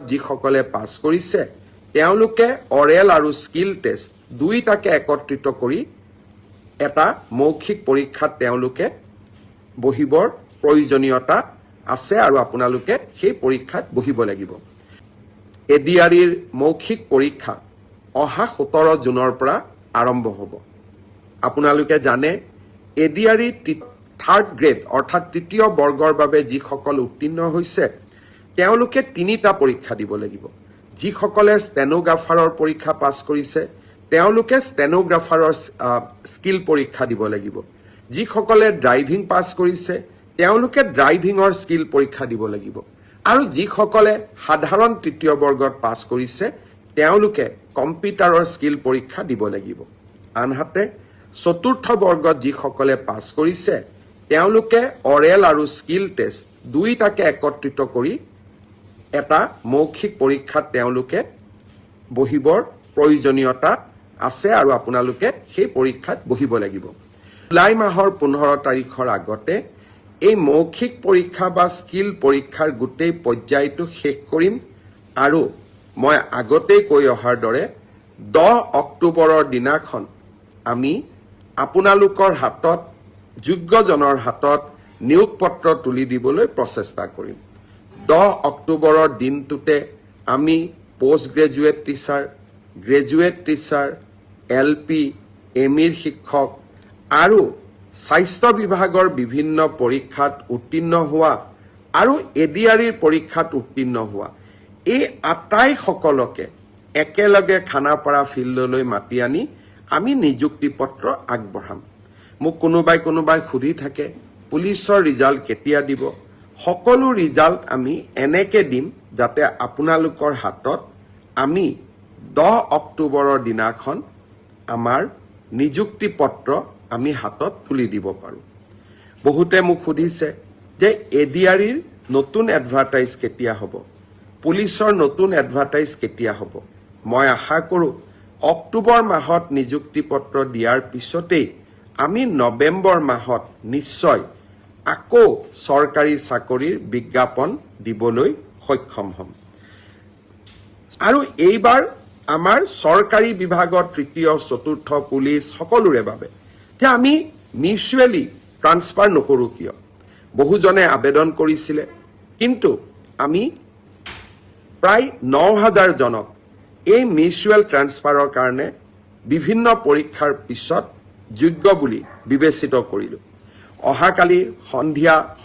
যিসকলে পাছ কৰিছে তেওঁলোকে অৰেল আৰু স্কিল টেষ্ট দুইটাকে একত্ৰিত কৰি এটা মৌখিক পৰীক্ষাত তেওঁলোকে বহিবৰ প্ৰয়োজনীয়তা আছে আৰু আপোনালোকে সেই পৰীক্ষাত বহিব লাগিব। এডিআৰইৰ মৌখিক পৰীক্ষা অহা 17 জুনৰ পৰা আৰম্ভ হ'ব। আপোনালোকে জানে এডিআৰই থাৰ্ড গ্ৰেড অৰ্থাৎ তৃতীয় বৰ্গৰ বাবে যিসকল উত্তীৰ্ণ হৈছে তেওঁলোকে 3টা পৰীক্ষা দিব লাগিব। যিসকলে ষ্টেনোগ্ৰাফাৰৰ পৰীক্ষা পাছ কৰিছে তেওঁলোকে ষ্টেনোগ্ৰাফাৰৰ স্কিল পৰীক্ষা দিব লাগিব। যিসকলে ড্ৰাইভিং পাছ কৰিছে তেওঁলোকে ড্ৰাইভিঙৰ স্কিল পৰীক্ষা দিব লাগিব। আৰু যিসকলে সাধাৰণ তৃতীয় বৰ্গত পাছ কৰিছে তেওঁলোকে কম্পিউটাৰৰ স্কিল পৰীক্ষা দিব লাগিব। আনহাতে চতুৰ্থ বৰ্গত যিসকলে পাছ কৰিছে তেওঁলোকে অৰেল আৰু স্কিল টেষ্ট দুইটাকে একত্ৰিত কৰি এটা মৌখিক পৰীক্ষাত তেওঁলোকে বহিবৰ প্ৰয়োজনীয়তা আছে আৰু আপোনালোকে সেই পৰীক্ষাত বহিব লাগিব। জুলাই মাহৰ 15 তাৰিখৰ আগতে এই মৌখিক পৰীক্ষা বা স্কিল পৰীক্ষাৰ গোটেই পৰ্যায়টো শেষ কৰিম আৰু মই আগতেই কৈ অহাৰ দৰে 10 অক্টোবৰৰ দিনাখন আমি আপোনালোকৰ হাতত যোগ্যজনৰ হাতত নিয়োগ পত্ৰ তুলি দিবলৈ প্ৰচেষ্টা কৰিম। 10 অক্টোবৰৰ দিনটোতে আমি post graduate teacher, graduate teacher, LP, এমইৰ শিক্ষক আৰু স্বাস্থ্য বিভাগৰ বিভিন্ন পৰীক্ষাত উত্তীৰ্ণ হোৱা আৰু এডিআৰইৰ পৰীক্ষাত উত্তীৰ্ণ হোৱা এই আটাইসকলকে একেলগে খানাপাৰা ফিল্ডলৈ মাতি আনি আমি নিযুক্তি পত্ৰ আগবঢ়াম। মোক কোনোবাই সুধি থাকে পুলিচৰ ৰিজাল্ট কেতিয়া দিব। সকলো ৰিজাল্ট আমি এনেকে দিম যাতে আপোনালোকৰ হাতত আমি 10 অক্টোবৰৰ দিনাখন আমাৰ নিযুক্তি পত্ৰ আমি হাতত তুলি দিব পাৰোঁ। বহুতে মোক সুধিছে যে এডিআৰইৰ নতুন এডভাৰটাইজ কেতিয়া হ'ব, পুলিচৰ নতুন এডভাৰটাইজ কেতিয়া হ'ব। মই আশা কৰোঁ অক্টোবৰ মাহত নিযুক্তি পত্ৰ দিয়াৰ পিছতেই আমি নৱেম্বৰ মাহত নিশ্চয় আকৌ চৰকাৰী চাকৰিৰ বিজ্ঞাপন দিবলৈ সক্ষম হ'ম। আৰু এইবাৰ আমাৰ চৰকাৰী বিভাগৰ তৃতীয় চতুৰ্থ পুলিচ সকলোৰে বাবে যে আমি মিউচুৱেলি ট্ৰান্সফাৰ নকৰোঁ কিয়। বহুজনে আবেদন কৰিছিলে কিন্তু আমি প্ৰায় 9,000 জনক এই মিউচুৱেল ট্ৰান্সফাৰৰ কাৰণে বিভিন্ন পৰীক্ষাৰ পিছত যোগ্য বুলি বিবেচিত কৰিলোঁ। অহাকালি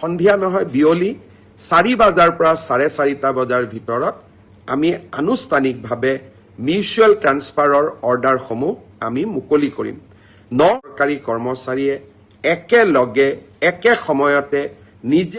সন্ধিয়া নহয় বিয়লি 4 বজাৰ পৰা 4:30 বজাৰ ভিতৰত আমি আনুষ্ঠানিকভাৱে মিউচুৱেল ট্ৰান্সফাৰৰ অৰ্ডাৰসমূহ আমি মুকলি কৰিম। চৰকাৰী কৰ্মচাৰীয়ে একেলগে একে সময়তে নিজে